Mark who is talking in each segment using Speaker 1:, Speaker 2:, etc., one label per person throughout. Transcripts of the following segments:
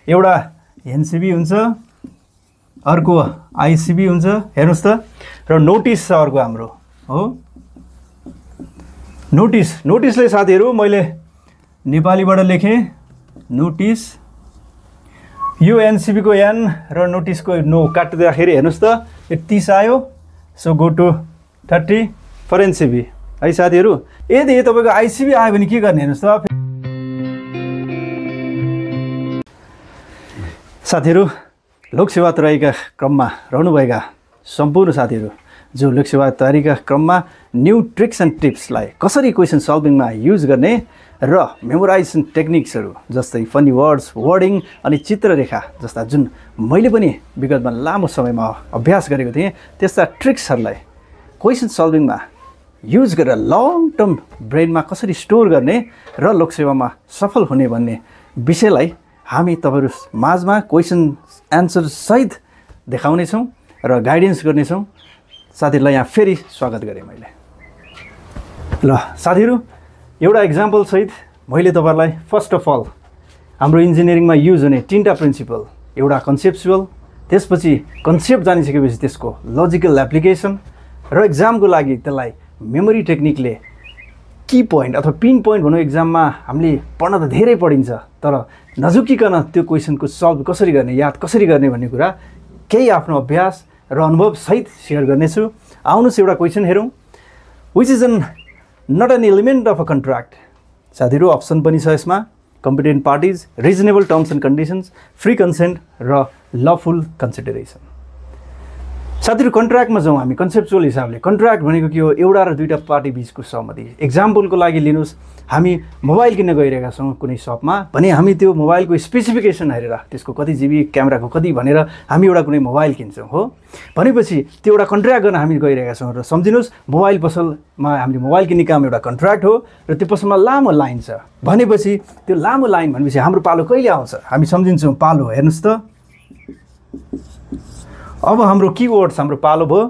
Speaker 1: एउटा एनसीबी हुन्छ, अर्को आईसीबी हुन्छ। हेर्नुस् त, र नोटिस छ अर्को हाम्रो हो नोटिसले साथीहरू मैले नेपालीबाट लेखेँ नोटिस, यो एनसीबी को एन र नोटिसको नो काट्दाखेरि हेर्नुस् त यो 30 आयो। So go to 30 for NCB है साथीहरू। यदि तपाईको आईसीबी आयो भने के गर्ने हेर्नुस् त साथीहरू। लोकसेवा तयारीका क्रममा रहनुभएका सम्पूर्ण साथीहरू जो लोकसेवा तयारीका क्रममा न्यू ट्रिक्स एन्ड टिप्सलाई कसरी क्वेसन सल्भिङमा युज गर्ने र मेमोराइजेसन टेक्निक्सहरू जस्तै फनी वर्ड्स, वर्डिङ अनि चित्ररेखा जस्ता जुन मैले पनि विगतमा लामो समयमा अभ्यास गरेको थिएँ त्यस्ता ट्रिक्सहरूलाई क्वेसन सल्भिङमा युज गरेर लङ टर्म ब्रेनमा कसरी स्टोर गर्ने र लोकसेवामा सफल हुने भन्ने विषयलाई हामी तपाईहरु माझमा क्वेसन एन्सर सहित देखाउनेछौँ र गाइडेन्स गर्नेछौँ। साथीहरूलाई यहाँ फेरि स्वागत गरेँ मैले। ल साथीहरू, एउटा एक्जाम्पल सहित मैले तपाईहरुलाई फर्स्ट अफ अल हाम्रो इन्जिनियरिङमा युज हुने 3टा प्रिन्सिपल, एउटा कन्सेप्चुअल, त्यसपछि कन्सेप्ट जानिसकेपछि त्यसको लजिकल एप्लिकेसन र एक्जामको लागि त्यसलाई मेमोरी टेक्निकले की पोइन्ट अथवा पिन पोइन्ट भनौँ। एक्जाममा हामीले पढ्न त धेरै पढिन्छ तर नझुकिकन त्यो क्वेसनको सल्भ कसरी गर्ने, याद कसरी गर्ने भन्ने कुरा केही आफ्नो अभ्यास र अनुभव सहित सेयर गर्नेछु। आउनुहोस् एउटा क्वेसन हेरौँ। Which is not an element of a contract. साथीहरू अप्सन पनि छ यसमा, competent parties, reasonable terms and conditions, free consent र लफुल कन्सिडरेसन। साथीहरू कन्ट्र्याक्टमा जाउँ हामी कन्सेप्चुअल हिसाबले। कन्ट्र्याक्ट भनेको के हो? एउटा र दुईटा पार्टी बीचको सहमति। एक्जाम्पलको लागि लिनुहोस्, हामी मोबाइल किन्न गइरहेका छौँ कुनै सपमा भने हामी त्यो मोबाइलको स्पेसिफिकेसन हेरेर त्यसको कति जिबी, क्यामेराको कति भनेर हामी एउटा कुनै मोबाइल किन्छौँ हो। भनेपछि त्यो एउटा कन्ट्र्याक्ट गर्न हामी गइरहेका छौँ र सम्झिनुहोस् मोबाइल पसलमा हामीले मोबाइल किन्ने काम एउटा कन्ट्र्याक्ट हो र त्यो पसलमा लामो लाइन छ भनेपछि त्यो लामो लाइन भनेपछि हाम्रो पालो कहिले आउँछ हामी सम्झिन्छौँ पालो। हेर्नुहोस् त अब हाम्रो किवर्ड्स हाम्रो पालो भयो।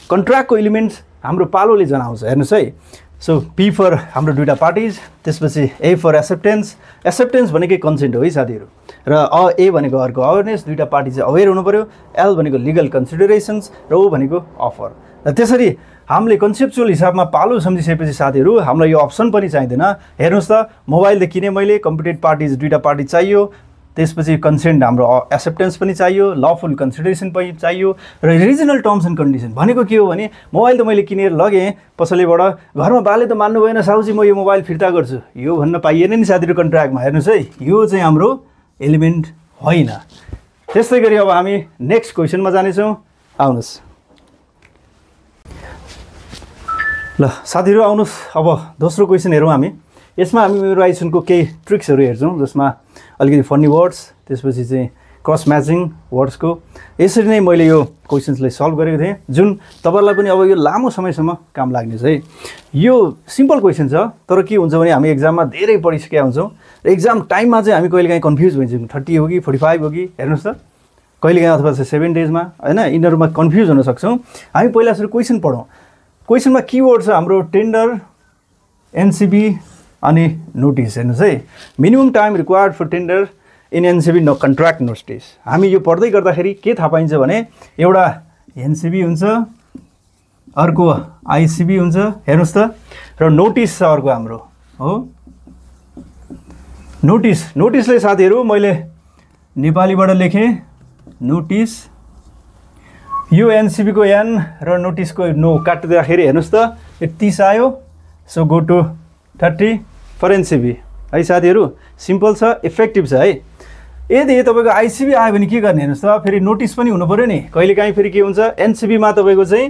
Speaker 1: कन्ट्र्याक्टको एलिमेन्ट्स हाम्रो पालोले जनाउँछ। हेर्नुहोस् है। सो पी फर हाम्रो दुईटा पार्टिज, त्यसपछि ए फर एक्सेप्टेन्स। एक्सेप्टेन्स भनेकै कन्सेन्ट हो है साथीहरू। र ए भनेको अर्को अवेरनेस, दुईटा पार्टी चाहिँ अवेर हुनु पर्यो। एल भनेको लिगल कन्सिडरेसन्स र ओ भनेको अफर। र त्यसरी हामीले कन्सेप्चुअल हिसाबमा पालो सम्झिसकेपछि साथीहरू हामीलाई यो अप्सन पनि चाहिँदैन। हेर्नुहोस् त मोबाइल त किने मैले, कम्पिटेन्ट पार्टिज दुईटा पार्टी चाहियो, त्यसपछि कन्सेन्ट हाम्रो एक्सेप्टेन्स पनि चाहियो, लफुल कन्सिडरेसन पनि चाहियो र रिजनल टर्म्स एन्ड कन्डिसन भनेको के हो भने मोबाइल त मैले किनेर लगेँ पसलेबाट, घरमा बाले त मान्नु भएन साउजी म यो मोबाइल फिर्ता गर्छु, यो भन्न पाइएन नि साथीहरू कन्ट्र्याक्टमा। हेर्नुहोस् है, यो चाहिँ हाम्रो एलिमेन्ट होइन। त्यस्तै गरी अब हामी नेक्स्ट क्वेसनमा जानेछौँ। आउनुहोस् ल साथीहरू, आउनुहोस् अब दोस्रो क्वेसन हेरौँ हामी। यसमा हामी मेमोराइजेसनको केही ट्रिक्सहरू हेर्छौँ जसमा अलिकति फनी वर्ड्स, त्यसपछि चाहिँ क्रस म्याचिङ वर्ड्सको। यसरी नै मैले यो क्वेसन्सलाई सल्भ गरेको थिएँ जुन तपाईँहरूलाई पनि अब यो लामो समयसम्म काम लाग्नेछ है। यो सिम्पल क्वेसन छ तर के हुन्छ भने हामी एक्जाममा धेरै पढिसकेका हुन्छौँ र एक्जाम टाइममा चाहिँ हामी कहिलेकाहीँ कन्फ्युज भइन्छौँ 30 हो कि 45 हो कि। हेर्नुहोस् त कहिलेकाहीँ अथवा 7 डेजमा होइन यिनीहरूमा कन्फ्युज हुन सक्छौँ। हामी पहिला सुरु क्वेसन पढौँ। क्वेसनमा किवर्ड छ हाम्रो टेन्डर, एनसीबी अनि नोटिस। हेर्नुहोस् है, minimum time required for tender in NCB no contract notice. हामी यो पढ्दै गर्दाखेरि के थाहा पाइन्छ भने एउटा एनसीबी हुन्छ, अर्को आईसीबी हुन्छ। हेर्नुहोस् त, र नोटिस छ अर्को हाम्रो हो नोटिसले साथीहरू मैले नेपालीबाट लेखेँ नोटिस, यो एनसीबी को एन र नोटिसको नो काट्दाखेरि हेर्नुहोस् त यो 30 आयो। So go to 30 for NCB है साथीहरू। सिम्पल छ, इफेक्टिभ छ है। यदि तपाईँको आईसीबी आयो भने के गर्ने हेर्नुहोस् त, फेरि नोटिस पनि हुनु पऱ्यो नि। कहिलेकाहीँ फेरि के हुन्छ एनसीबीमा तपाईँको चाहिँ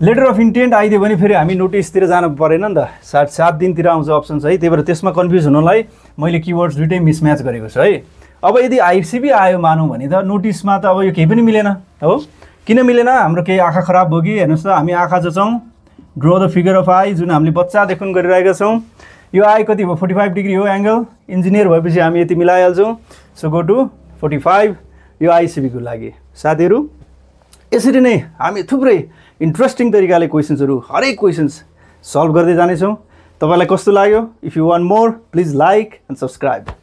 Speaker 1: लेटर अफ इन्टेन्ट आइदियो भने फेरि हामी नोटिसतिर जानु परेन नि त, 7 दिनतिर आउँछ अप्सन है। त्यही भएर त्यसमा कन्फ्युज हुनलाई मैले किवर्ड्स दुइटै मिसम्याच गरेको छु है। अब यदि आईसीबी आयो मानौँ भने त नोटिसमा त अब यो केही पनि मिलेन हो। किन मिलेन? हाम्रो केही आँखा खराब भयो कि? हेर्नुहोस् त हामी आँखा जचाउँ, draw the figure of eye जुन हामीले बच्चादेखि गरिरहेका छौँ। यो आई कति भयो? 45 डिग्री हो एङ्गल। इन्जिनियर भएपछि हामी यति मिलाइहाल्छौँ। सो गो टु 45 यो आईसीबीको लागि साथीहरू। यसरी नै हामी थुप्रै इन्ट्रेस्टिङ तरिकाले क्वेसन्सहरू हरेक क्वेसन्स सल्भ गर्दै जानेछौँ। तपाईँलाई कस्तो लाग्यो? If you want more please like and subscribe.